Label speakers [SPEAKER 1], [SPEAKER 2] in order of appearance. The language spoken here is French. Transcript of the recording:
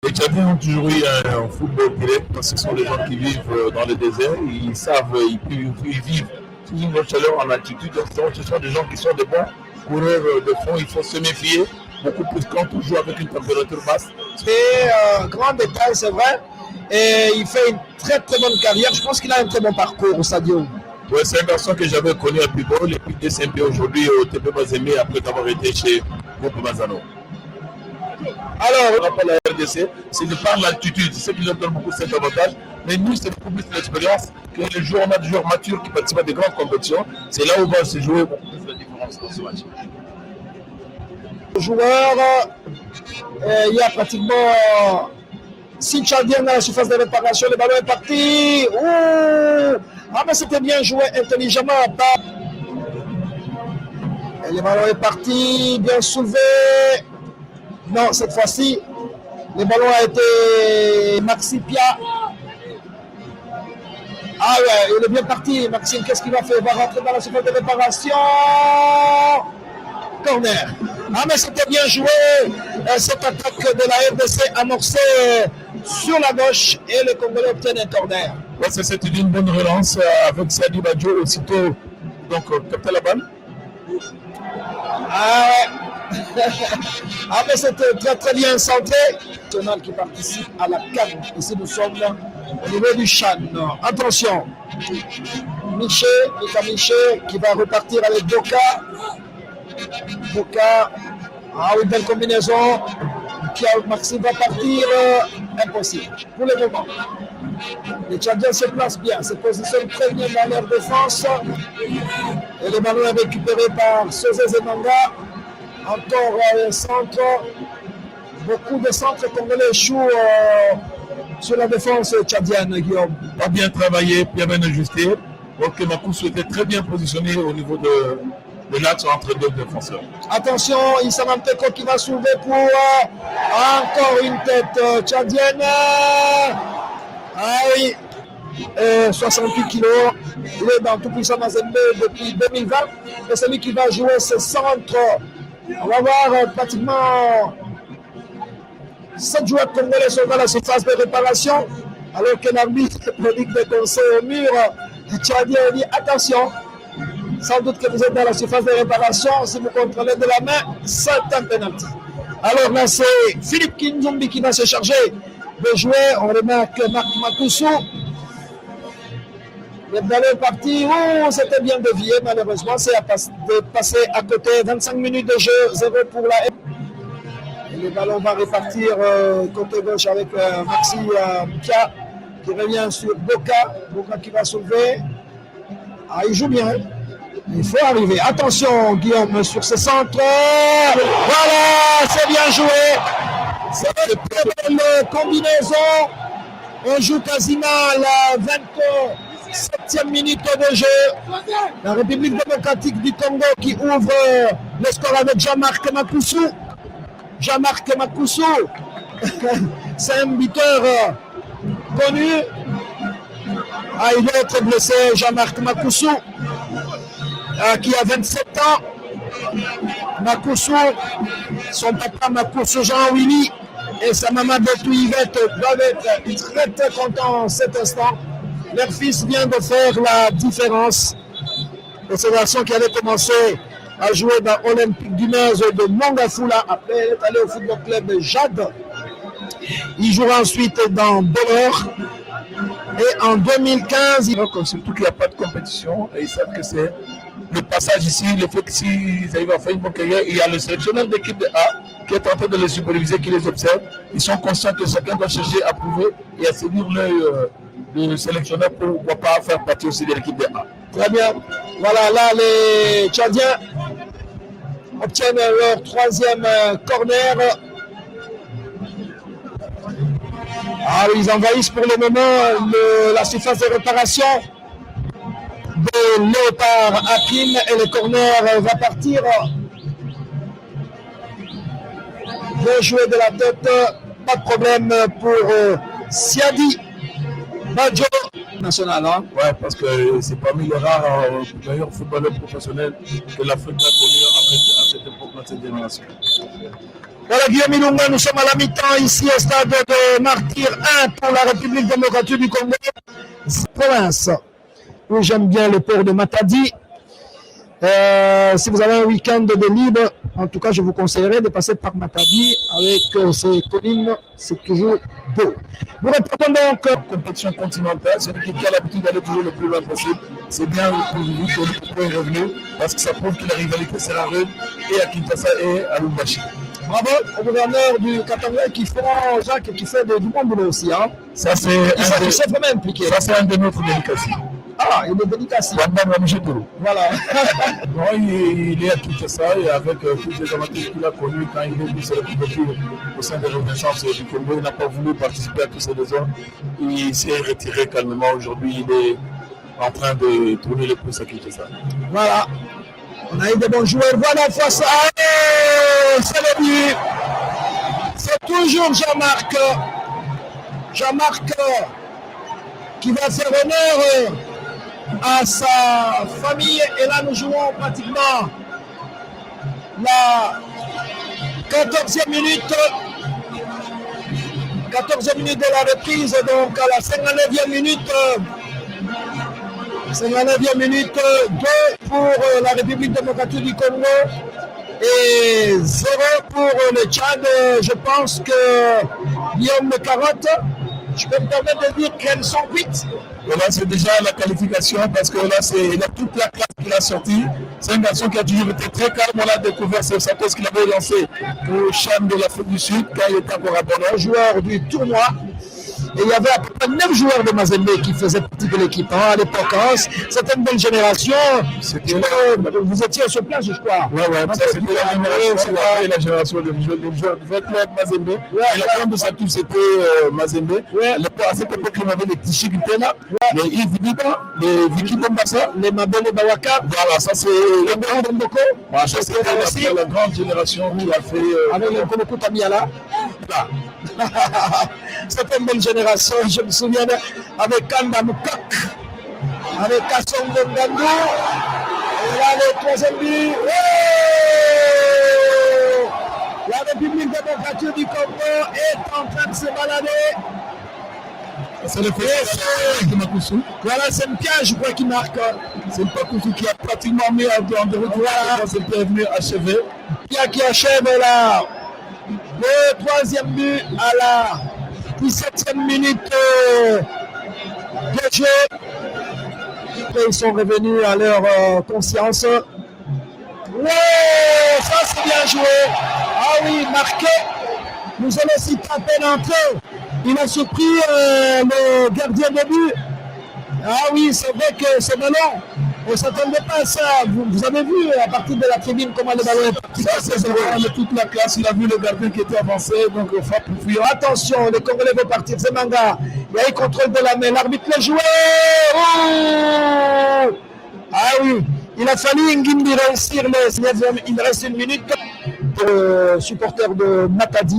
[SPEAKER 1] Les Tchadiens ont toujours eu un football direct parce que ce sont des gens qui vivent dans le désert. Ils savent, ils vivent sous une grande chaleur en altitude. Donc, ce sont des gens qui sont des bons coureurs de fond. Il faut se méfier beaucoup plus quand on joue avec une température basse.
[SPEAKER 2] C'est un grand détail, c'est vrai. Et il fait une très très bonne carrière. Je pense qu'il a un très bon parcours au Stadium.
[SPEAKER 1] Ouais, c'est un garçon que j'avais connu à Pibol et puis DCMP aujourd'hui au TP Mazembe après avoir été chez Groupe Mazano. Alors, on appelle la RDC, c'est de par l'altitude, c'est ce qui nous donne beaucoup cet avantage. Mais nous, c'est beaucoup plus l'expérience que les joueurs, on a des joueurs matures qui participent à des grandes compétitions. C'est là où va se jouer beaucoup plus la différence dans ce match.
[SPEAKER 2] Joueur, il y a pratiquement 6 Tchadiens dans la surface de réparation. Le ballon est parti. Ouh! Ah, mais c'était bien joué intelligemment. Et le ballon est parti, bien soulevé. Non, cette fois-ci, le ballon a été Maxime Pia. Ah ouais, il est bien parti. Maxime, qu'est-ce qu'il va faire? Il va rentrer dans la surface de réparation. Corner. Ah, mais c'était bien joué. Cette attaque de la RDC amorcée sur la gauche et le Congolais obtient un corner.
[SPEAKER 1] Ouais, c'était une bonne relance avec Sadi Badjo aussitôt. Donc, capter la balle.
[SPEAKER 2] Ah ouais. Ah, mais c'était très très bien centré. National qui participe à la CAN. Ici, nous sommes au niveau du Chan. Attention. Miché qui va repartir avec Boka. Boka. Ah oui, belle combinaison. Maxime va partir. Impossible. Pour le moment. Les Tchadiens se placent bien, se positionnent très bien dans leur défense. Et le ballon est récupéré par Sosé Zenanga. Encore centre. Beaucoup de centres congolais échouent sur la défense tchadienne, Guillaume.
[SPEAKER 1] Pas bien travaillé, bien ajusté. Donc Makousou était très bien positionné au niveau de l'axe entre deux défenseurs.
[SPEAKER 2] Attention, Issa Manteko qui va soulever pour encore une tête tchadienne. Ah oui, 68 kilos. Il est dans tout puissant Mazembe depuis 2020. Et c'est lui qui va jouer ce centre. On va voir pratiquement 7 joueurs congolais sont dans la surface de réparation. Alors que l'arbitre prodigue des conseils au mur. Tchadien dit attention. Sans doute que vous êtes dans la surface de réparation. Si vous contrôlez de la main, c'est un penalty. Alors là, c'est Philippe Kinzumbi qui va se charger de jouer. On remarque Marc Makousou. Le ballon est parti. Oh, c'était bien dévié. Malheureusement, c'est passé à côté. 25 minutes de jeu, 0 pour la M. Et le ballon va repartir côté gauche avec Maxi Pia qui revient sur Boka. Boka qui va soulever. Ah, il joue bien. Il faut arriver. Attention, Guillaume, sur ce centre. Voilà, c'est bien joué. C'est une très belle combinaison. On joue quasiment à la 27e minute de jeu. La République démocratique du Congo qui ouvre le score avec Jean-Marc Makousou. Jean-Marc Makousou, c'est un buteur connu. Ah, il doit être blessé, Jean-Marc Makousou, qui a 27 ans. Makousou, son papa Makousou Jean-Willy et sa maman Betou Yvette doivent être très très contents en cet instant. Leur fils vient de faire la différence. Et ce garçon qui avait commencé à jouer dans l'Olympique du Nord de Mongafula. Après, il est allé au football club de Jade. Il jouera ensuite dans Bolor. Et en 2015,
[SPEAKER 1] surtout qu'il n'y a pas de compétition, et ils savent que c'est le passage ici, le fait que s'ils arrivent à faire une bonne carrière, il y a le sélectionneur d'équipe de A qui est en train de les superviser, qui les observe. Ils sont conscients que chacun doit chercher à prouver et à séduire l'œil du sélectionneur pour ne pas faire partie aussi de l'équipe de A.
[SPEAKER 2] Très bien. Voilà, là, les Tchadiens obtiennent leur 3e corner. Ah, ils envahissent pour le moment la surface de réparation de Léopard Hakim et le corner va partir. Bien joué de la tête, pas de problème pour Siadi Badjo national. Hein?
[SPEAKER 1] Ouais, parce que c'est parmi les rares meilleurs footballeurs professionnels que l'Afrique a connu à cette époque, dans cette génération.
[SPEAKER 2] Voilà, Guillaume Ilunga, nous sommes à la mi-temps ici au stade de Martyr 1 pour la République démocratique du Congo. Province, où j'aime bien le port de Matadi. Si vous avez un week-end de libre, en tout cas, je vous conseillerais de passer par Matadi avec ces collines, c'est toujours beau. Nous répondons donc
[SPEAKER 1] compétition continentale, celui qui a l'habitude d'aller toujours le plus loin possible. C'est bien pour vous que le point est revenu, parce que ça prouve que la rivalité sera rude et à Kinshasa et à Lubumbashi.
[SPEAKER 2] Bravo au gouverneur du Katanga qui fait Jacques qui fait du bon boulot aussi. Hein.
[SPEAKER 1] Ça, c'est
[SPEAKER 2] vraiment impliqué.
[SPEAKER 1] Ça, c'est un de notre délicatie.
[SPEAKER 2] Ah, il est délicat. Voilà.
[SPEAKER 1] Non, il est à Kinshasa et avec tous les amateurs qu'il a connus quand il est venu sur la couverture au sein de l'Organisation du Congo, il n'a pas voulu participer à tous ces raisons. Il s'est retiré calmement. Aujourd'hui, il est en train de tourner le pouce à Kinshasa.
[SPEAKER 2] Voilà. On a eu des bons joueurs. Voilà, face à c'est le but. C'est toujours Jean-Marc. Jean-Marc qui va faire honneur à sa famille. Et là, nous jouons pratiquement la 14e minute. 14e minute de la reprise, donc à la 59e minute. 59e minute, 2 pour la République démocratique du Congo et 0 pour le Tchad. Je pense que Guillaume Carotte, je peux me permettre de dire qu'elles sont cuites.
[SPEAKER 1] Là, c'est déjà la qualification parce que là, il a toute la classe qu'il a sortie. C'est un garçon qui a toujours été très calme. On a découvert ce Santos qu'il avait lancé au Cham de l'Afrique du Sud quand il était encore à Bordeaux,
[SPEAKER 2] joueur du tournoi. Et il y avait à peu près 9 joueurs de Mazembe qui faisaient partie de l'équipe à l'époque. C'était une belle génération. Vous étiez sur place, je crois.
[SPEAKER 1] Oui, ça c'était la génération de joueurs de Mazembe. Et la grande de sa touche, c'était Mazembe. À cette époque, on avait les Tichi Gutena, les Yves Liba, les Vicky Bombassa,
[SPEAKER 2] les Mabele Bawaka.
[SPEAKER 1] Voilà, ça c'est
[SPEAKER 2] le grand Demboko.
[SPEAKER 1] Ça c'était la grande génération qui a fait.
[SPEAKER 2] Avec le Komoko Tamiala. C'était une belle génération, je me souviens avec Kanda Moukak, avec Kassongo Ngandou, et là le troisième but. La République démocratique du Congo est en train de se balader.
[SPEAKER 1] C'est le fait de Makousou.
[SPEAKER 2] Voilà, c'est un piège, je crois, qui marque.
[SPEAKER 1] C'est Makousou qui a pratiquement mis en dehors. Voilà, c'est venu achever.
[SPEAKER 2] Qui achève là. Le troisième but à la 17e minute de jeu. Et ils sont revenus à leur conscience. Ouais, ça c'est bien joué. Ah oui, marqué. Nous allons aussi taper l'entrée. Il a surpris le gardien de but. Ah oui, c'est vrai que ce ballon, on ne s'attendait pas à ça. Vous avez vu à partir de la tribune comment le ballon est parti.
[SPEAKER 1] Ça, c'est vraiment toute la classe. Il a vu le gardien qui était avancé, donc il faut fuir.
[SPEAKER 2] Attention, les Congolais vont partir. C'est Manga. Il y a eu contrôle de la main. L'arbitre l'a joué. Oh, ah oui, il a fallu Ngimbi réussir. Il reste une minute pour le supporter de Matadi.